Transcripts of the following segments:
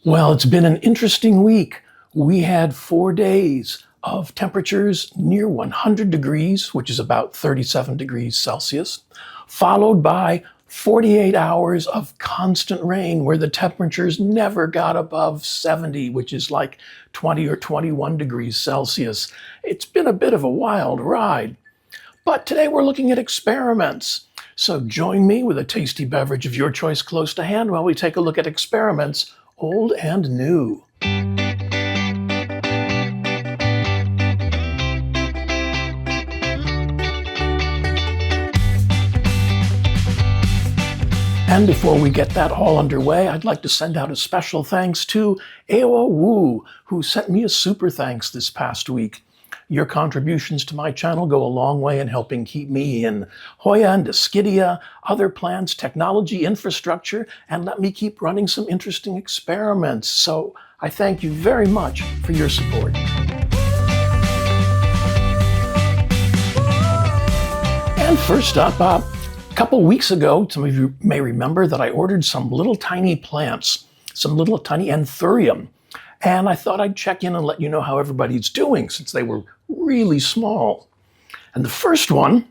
Well, it's been an interesting week. We had 4 days of temperatures near 100 degrees, which is about 37 degrees Celsius, followed by 48 hours of constant rain where the temperatures never got above 70, which is like 20 or 21 degrees Celsius. It's been a bit of a wild ride. But today we're looking at experiments. So join me with a tasty beverage of your choice close to hand while we take a look at experiments, old and new. And before we get that all underway, I'd like to send out a special thanks to Aowa Wu, who sent me a super thanks this past week. Your contributions to my channel go a long way in helping keep me in Hoya and Dischidia, other plants, technology, infrastructure, and let me keep running some interesting experiments. So I thank you very much for your support. And first up, a couple weeks ago, some of you may remember that I ordered some little tiny plants, some little tiny Anthurium. And I thought I'd check in and let you know how everybody's doing since they were really small. And the first one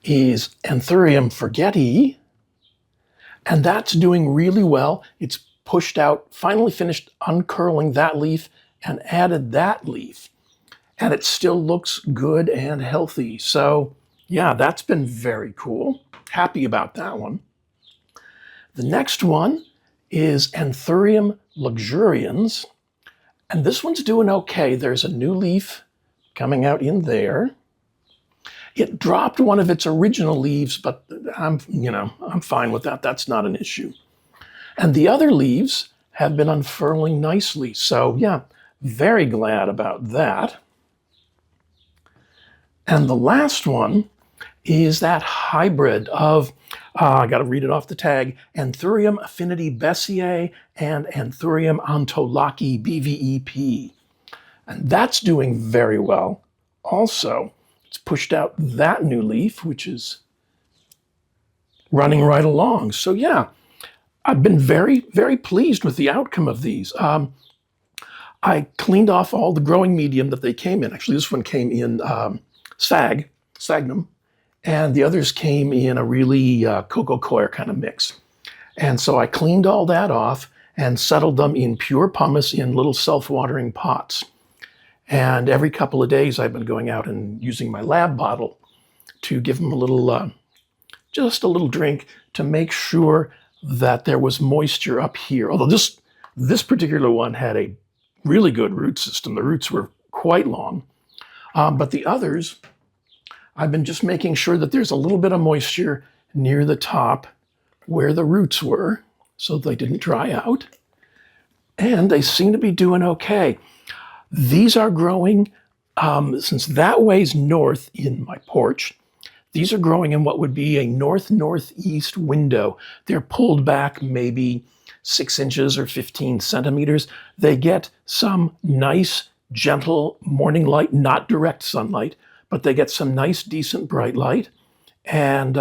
is Anthurium forgetii. And that's doing really well. It's pushed out, finally finished uncurling that leaf and added that leaf. And it still looks good and healthy. So yeah, that's been very cool. Happy about that one. The next one is Anthurium luxurians. And this one's doing okay. There's a new leaf coming out in there. It dropped one of its original leaves, but I'm fine with that. That's not an issue. And the other leaves have been unfurling nicely. So yeah, very glad about that. And the last one is that hybrid of, I got to read it off the tag, Anthurium affinity besseae and Anthurium antolakii BVEP. And that's doing very well. Also, it's pushed out that new leaf, which is running right along. So yeah, I've been very, very pleased with the outcome of these. I cleaned off all the growing medium that they came in. Actually, this one came in Sagnum. And the others came in a really cocoa coir kind of mix. And so I cleaned all that off and settled them in pure pumice in little self-watering pots. And every couple of days I've been going out and using my lab bottle to give them a little, just a little drink to make sure that there was moisture up here. Although this particular one had a really good root system. The roots were quite long. But the others, I've been just making sure that there's a little bit of moisture near the top where the roots were so they didn't dry out. And they seem to be doing okay. These are growing, since that way's north in my porch, these are growing in what would be a north-northeast window. They're pulled back maybe 6 inches or 15 centimeters. They get some nice, gentle morning light, not direct sunlight, but they get some nice, decent, bright light. And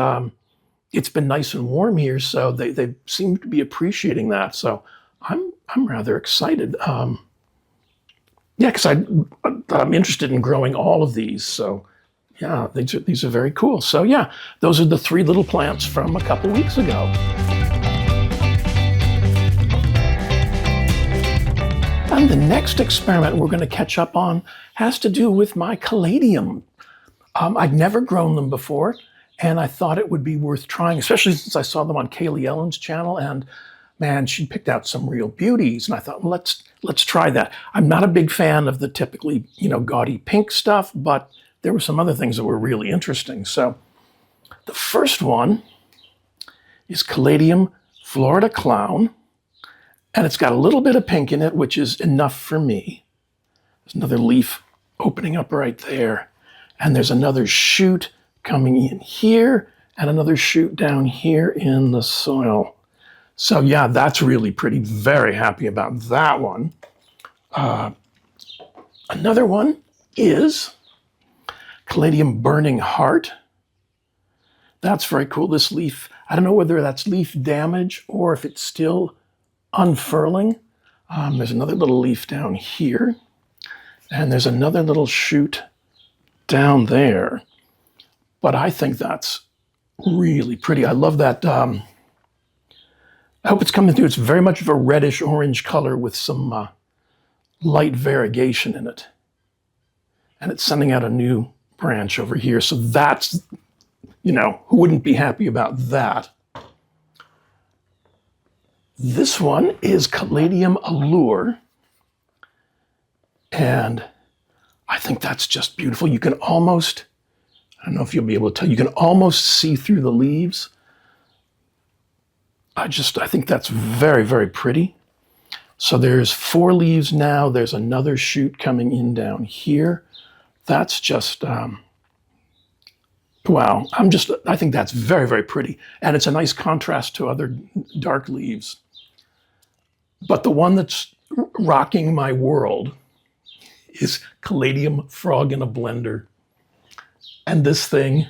it's been nice and warm here, so they seem to be appreciating that. So I'm rather excited. Yeah, because I'm interested in growing all of these. So yeah, these are very cool. So yeah, those are the 3 little plants from a couple weeks ago. And the next experiment we're going to catch up on has to do with my Caladium. I'd never grown them before, and I thought it would be worth trying, especially since I saw them on Kaylee Ellen's channel, and man, she picked out some real beauties, and I thought, well, let's try that. I'm not a big fan of the typically, gaudy pink stuff, but there were some other things that were really interesting. So the first one is Caladium Florida Clown, and it's got a little bit of pink in it, which is enough for me. There's another leaf opening up right there. And there's another shoot coming in here and another shoot down here in the soil. So yeah, that's really pretty. Very happy about that one. Another one is Caladium Burning Heart. That's very cool. This leaf, I don't know whether that's leaf damage or if it's still unfurling, There's another little leaf down here, and there's another little shoot down there. But I think that's really pretty. I love that. I hope it's coming through. It's very much of a reddish orange color with some light variegation in it. And it's sending out a new branch over here. So that's, who wouldn't be happy about that? This one is Caladium Allure. And I think that's just beautiful. You can almost, I don't know if you'll be able to tell, you can almost see through the leaves. I think that's very, very pretty. So there's 4 leaves now. There's another shoot coming in down here. That's just, wow. I think that's very, very pretty. And it's a nice contrast to other dark leaves. But the one that's rocking my world is Caladium Frog in a Blender. And this thing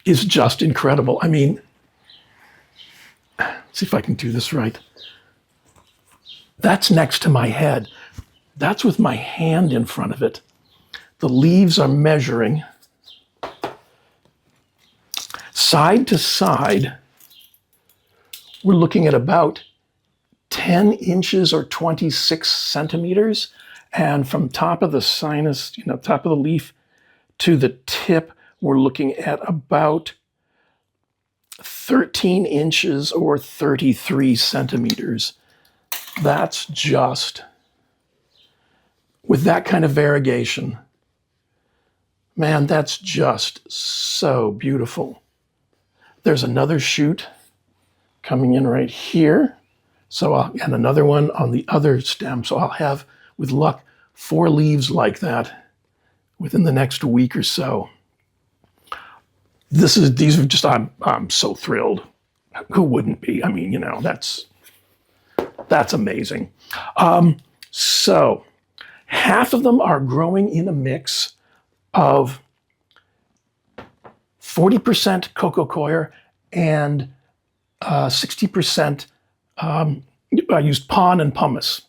is just incredible. I mean, let's see if I can do this right. That's next to my head. That's with my hand in front of it. The leaves are measuring side to side. We're looking at about 10 inches or 26 centimeters. And from top of the sinus, top of the leaf to the tip, we're looking at about 13 inches or 33 centimeters. That's just, with that kind of variegation, man, that's just so beautiful. There's another shoot coming in right here. And another one on the other stem. So I'll have, with luck, 4 leaves like that within the next week or so. These are just, I'm so thrilled. Who wouldn't be? I mean, that's amazing. So half of them are growing in a mix of 40% coco coir and 60% I used pon and pumice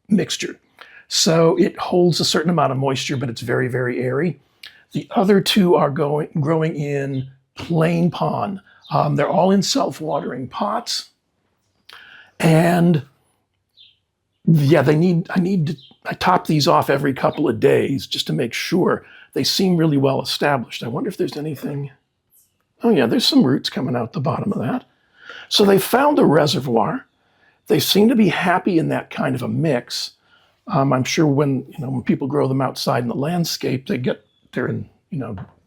mixture. So it holds a certain amount of moisture, but it's very, very airy. The other 2 are growing in plain pon. They're all in self-watering pots. And yeah, I top these off every couple of days just to make sure. They seem really well established. I wonder if there's anything. Oh yeah, there's some roots coming out the bottom of that. So they found a reservoir. They seem to be happy in that kind of a mix. I'm sure when people grow them outside in the landscape, they're in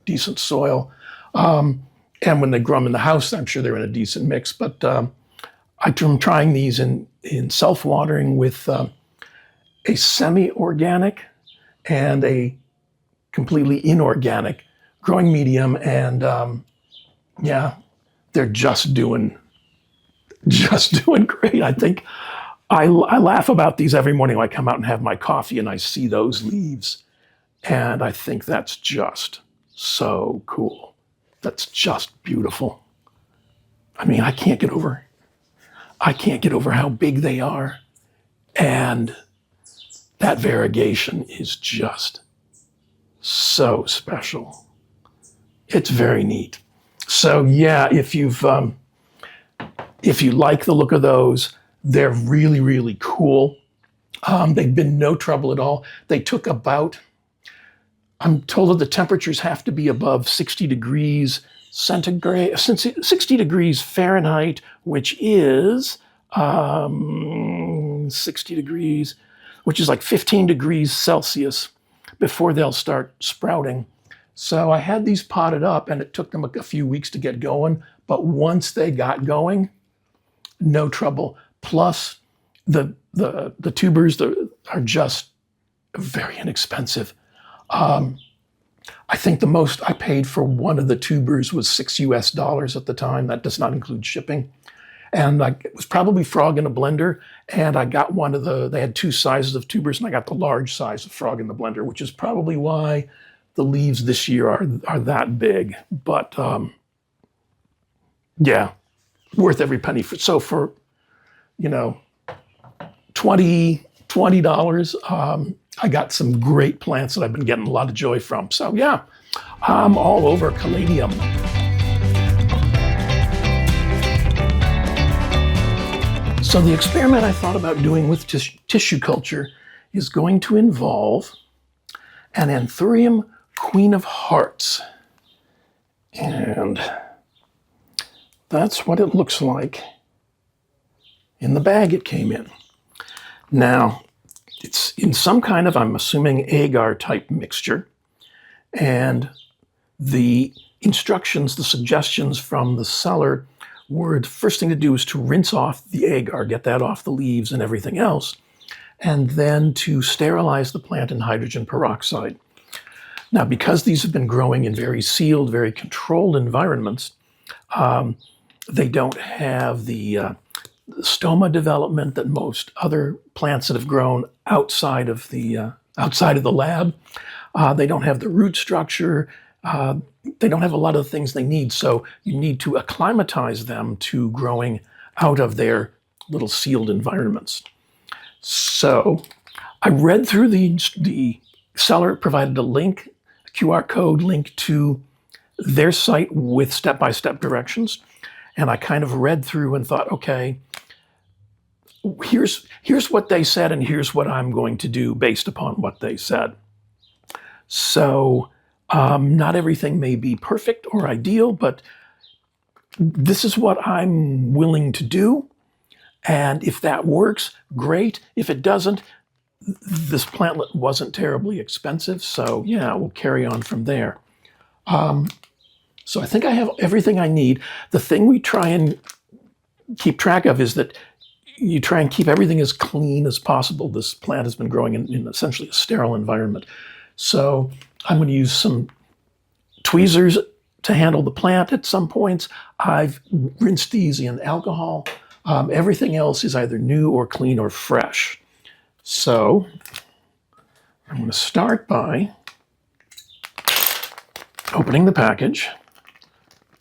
decent soil. And when they grow them in the house, I'm sure they're in a decent mix. But I'm trying these in self-watering with a semi-organic and a completely inorganic growing medium. And yeah, they're just doing great. I think I laugh about these every morning when I come out and have my coffee and I see those leaves. And I think that's just so cool. That's just beautiful. I mean, I can't get over how big they are. And that variegation is just so special. It's very neat. So yeah, if you like the look of those, they're really, really cool. They've been no trouble at all. They took about, I'm told that the temperatures have to be above 60 degrees centigrade, 60 degrees Fahrenheit, which is 60 degrees, which is like 15 degrees Celsius before they'll start sprouting. So I had these potted up and it took them a few weeks to get going. But once they got going, no trouble. Plus the tubers are just very inexpensive. I think the most I paid for one of the tubers was $6 at the time. That does not include shipping. And it was probably Frog in a Blender. And I got they had 2 sizes of tubers, and I got the large size of Frog in the Blender, which is probably why the leaves this year are that big. But yeah, worth every penny. So for $20. I got some great plants that I've been getting a lot of joy from. So yeah, I'm all over Caladium. So the experiment I thought about doing with tissue culture is going to involve an Anthurium Queen of Hearts. And that's what it looks like in the bag it came in. Now, it's in some kind of, I'm assuming, agar type mixture. And the instructions, the suggestions from the seller were, the first thing to do is to rinse off the agar, get that off the leaves and everything else, and then to sterilize the plant in hydrogen peroxide. Now, because these have been growing in very sealed, very controlled environments, they don't have the stoma development that most other plants that have grown outside of the lab. They don't have the root structure. They don't have a lot of the things they need. So you need to acclimatize them to growing out of their little sealed environments. So I read through the seller provided a link, a QR code link to their site with step-by-step directions. And I kind of read through and thought, okay, here's what they said, and here's what I'm going to do based upon what they said. So not everything may be perfect or ideal, but this is what I'm willing to do. And if that works, great. If it doesn't, this plantlet wasn't terribly expensive. So yeah, we'll carry on from there. So I think I have everything I need. The thing we try and keep track of is that you try and keep everything as clean as possible. This plant has been growing in essentially a sterile environment. So I'm going to use some tweezers to handle the plant at some points. I've rinsed these in alcohol. Everything else is either new or clean or fresh. So I'm going to start by opening the package.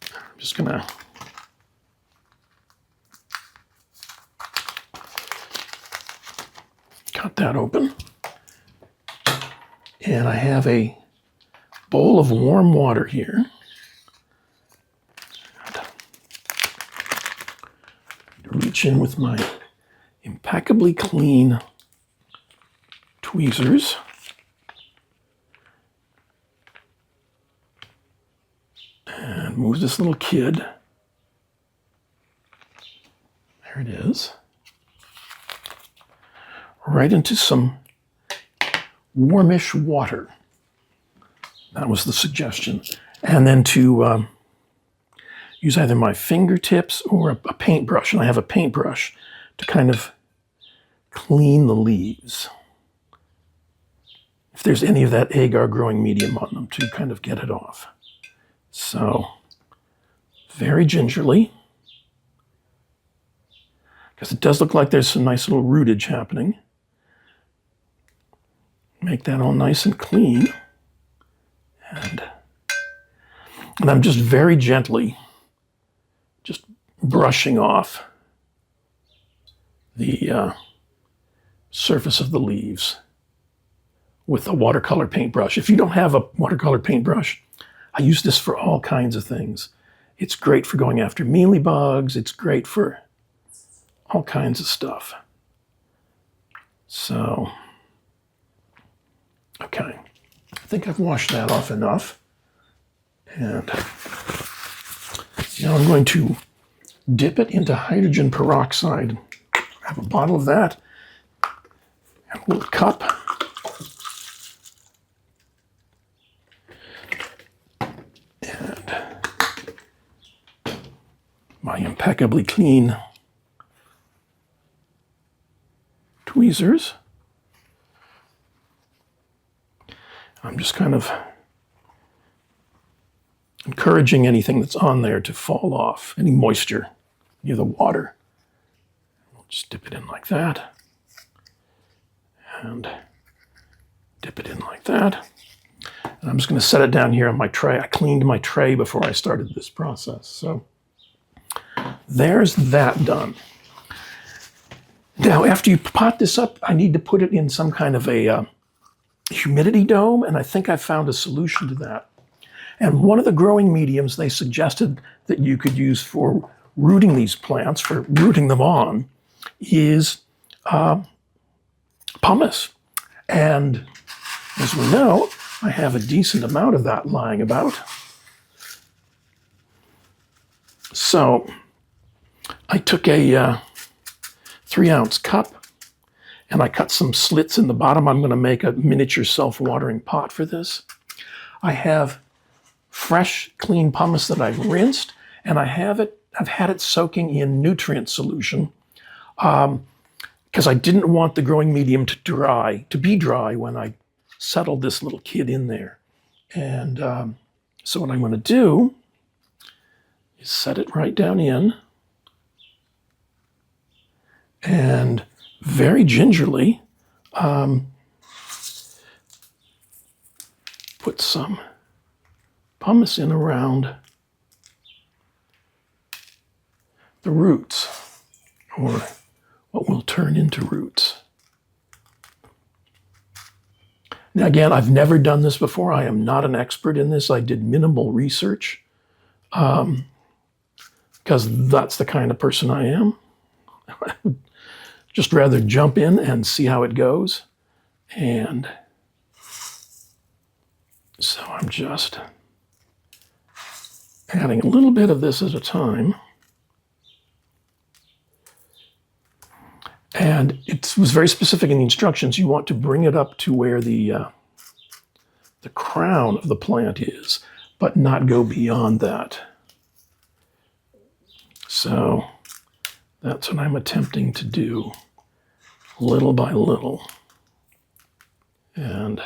I'm just going to cut that open. And I have a bowl of warm water here. Reach in with my impeccably clean tweezers. And move this little kid. There it is. Right into some warmish water. That was the suggestion. And then to use either my fingertips or a paintbrush. And I have a paintbrush to kind of clean the leaves. If there's any of that agar growing medium on them, to kind of get it off. So, very gingerly. Because it does look like there's some nice little rootage happening. Make that all nice and clean. And I'm just very gently just brushing off the surface of the leaves with a watercolor paintbrush. If you don't have a watercolor paintbrush, I use this for all kinds of things. It's great for going after mealybugs. It's great for all kinds of stuff. So, okay. I think I've washed that off enough. And now I'm going to dip it into hydrogen peroxide. I have a bottle of that, and a little cup. And my impeccably clean tweezers. I'm just kind of encouraging anything that's on there to fall off, any moisture near the water. We'll just dip it in like that. And dip it in like that. And I'm just going to set it down here on my tray. I cleaned my tray before I started this process. So there's that done. Now, after you pot this up, I need to put it in some kind of a humidity dome, and I think I found a solution to that. And one of the growing mediums they suggested that you could use for rooting these plants, for rooting them on, is pumice. And as we know, I have a decent amount of that lying about. So I took a 3-ounce cup and I cut some slits in the bottom. I'm going to make a miniature self-watering pot for this. I have fresh, clean pumice that I've rinsed, and I've had it soaking in nutrient solution because I didn't want the growing medium to be dry when I settled this little kid in there. And so what I'm going to do is set it right down in, and very gingerly put some pumice in around the roots, or what will turn into roots. Now again, I've never done this before. I am not an expert in this. I did minimal research because that's the kind of person I am. I would just rather jump in and see how it goes. And so I'm just adding a little bit of this at a time. And it was very specific in the instructions. You want to bring it up to where the crown of the plant is, but not go beyond that. So that's what I'm attempting to do, little by little. And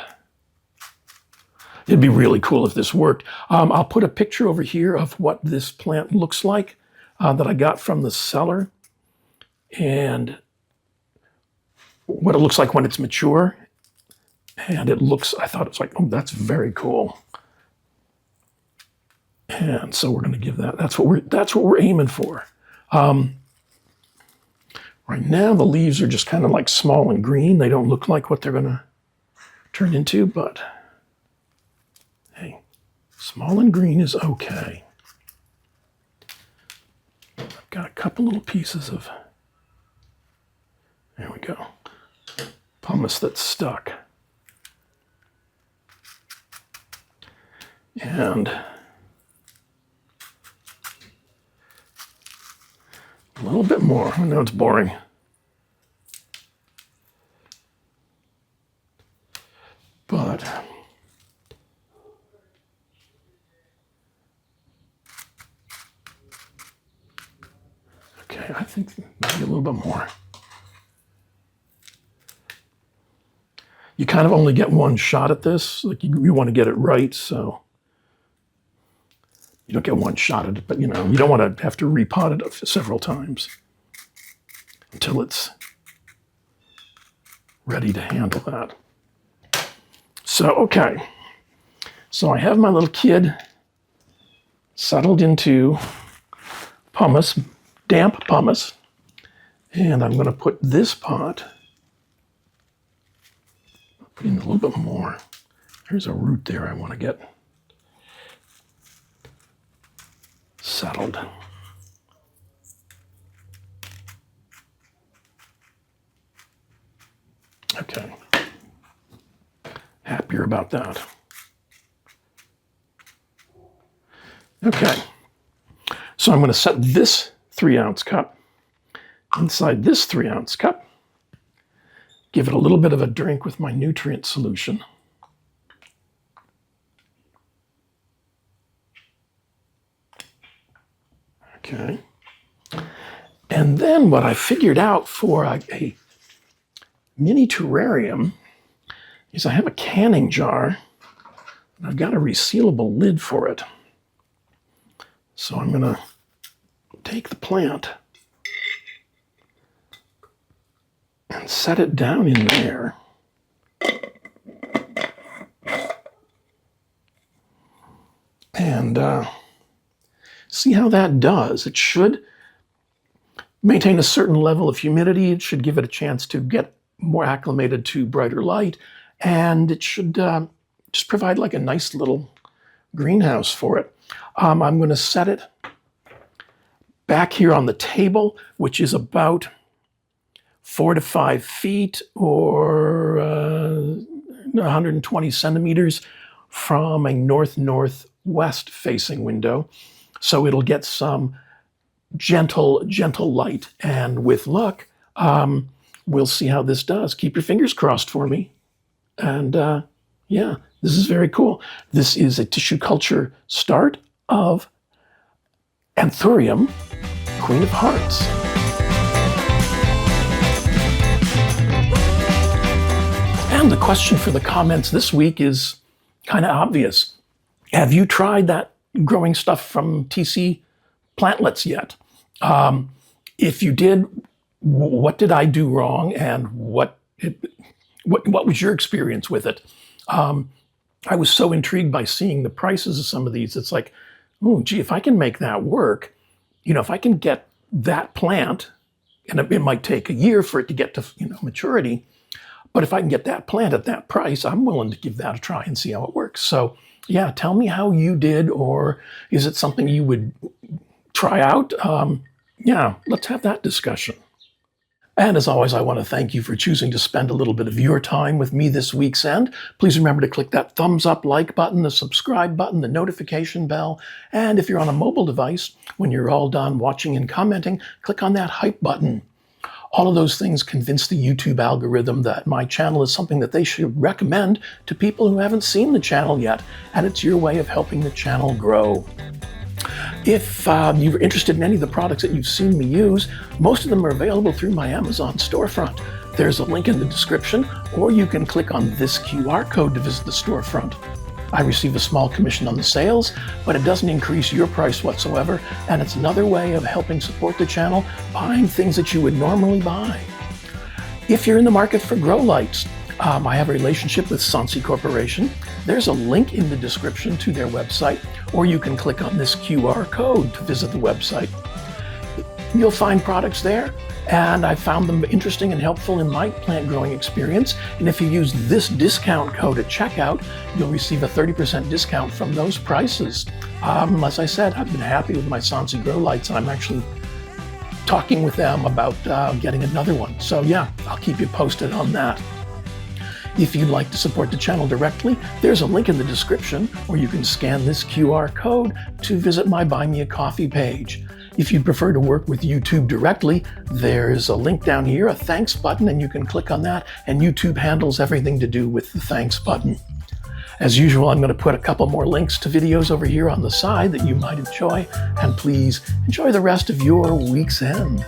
it'd be really cool if this worked. I'll put a picture over here of what this plant looks like that I got from the cellar, and what it looks like when it's mature. And I thought it was like, oh, that's very cool. And so we're going to give that's what we're aiming for. Right now, the leaves are just kind of like small and green. They don't look like what they're going to turn into, but hey, small and green is okay. I've got a couple little pieces of, there we go, pumice that's stuck. And a little bit more. I know it's boring. But okay, I think maybe a little bit more. You kind of only get one shot at this. Like you want to get it right, so you don't get one shot at it, but you don't want to have to repot it several times until it's ready to handle that. So, okay. So I have my little kid settled into pumice, damp pumice, and I'm going to put this pot, put in a little bit more. There's a root there I want to get settled. Okay. Happier about that. Okay. So I'm going to set this 3-ounce cup inside this 3-ounce cup. Give it a little bit of a drink with my nutrient solution. Okay. And then what I figured out for a mini terrarium is I have a canning jar, and I've got a resealable lid for it. So I'm going to take the plant and set it down in there. And see how that does. It should maintain a certain level of humidity. It should give it a chance to get more acclimated to brighter light, and it should just provide like a nice little greenhouse for it. I'm going to set it back here on the table, which is about 4 to 5 feet or 120 centimeters from a north-northwest facing window. So it'll get some gentle light. And with luck, we'll see how this does. Keep your fingers crossed for me. And yeah, this is very cool. This is a tissue culture start of Anthurium, Queen of Hearts. And the question for the comments this week is kind of obvious. Have you tried that growing stuff from TC plantlets yet? If you did, what did I do wrong, and what was your experience with it? I was so intrigued by seeing the prices of some of these. It's like, oh, gee, if I can make that work, if I can get that plant, and it might take a year for it to get to maturity, but if I can get that plant at that price, I'm willing to give that a try and see how it works. So yeah, tell me how you did, or is it something you would try out? Yeah, let's have that discussion. And as always, I want to thank you for choosing to spend a little bit of your time with me this week's end. Please remember to click that thumbs up like button, the subscribe button, the notification bell. And if you're on a mobile device, when you're all done watching and commenting, click on that hype button. All of those things convince the YouTube algorithm that my channel is something that they should recommend to people who haven't seen the channel yet. And it's your way of helping the channel grow. If you're interested in any of the products that you've seen me use, most of them are available through my Amazon storefront. There's a link in the description, or you can click on this QR code to visit the storefront. I receive a small commission on the sales, but it doesn't increase your price whatsoever, and it's another way of helping support the channel, buying things that you would normally buy. If you're in the market for grow lights, I have a relationship with Sansi Corporation. There's a link in the description to their website, or you can click on this QR code to visit the website. You'll find products there, and I found them interesting and helpful in my plant growing experience. And if you use this discount code at checkout, you'll receive a 30% discount from those prices. As I said, I've been happy with my Sansi grow lights, and I'm actually talking with them about getting another one. So yeah, I'll keep you posted on that. If you'd like to support the channel directly, there's a link in the description, or you can scan this QR code to visit my Buy Me a Coffee page. If you'd prefer to work with YouTube directly, there's a link down here, a thanks button, and you can click on that, and YouTube handles everything to do with the thanks button. As usual, I'm going to put a couple more links to videos over here on the side that you might enjoy, and please enjoy the rest of your week's end.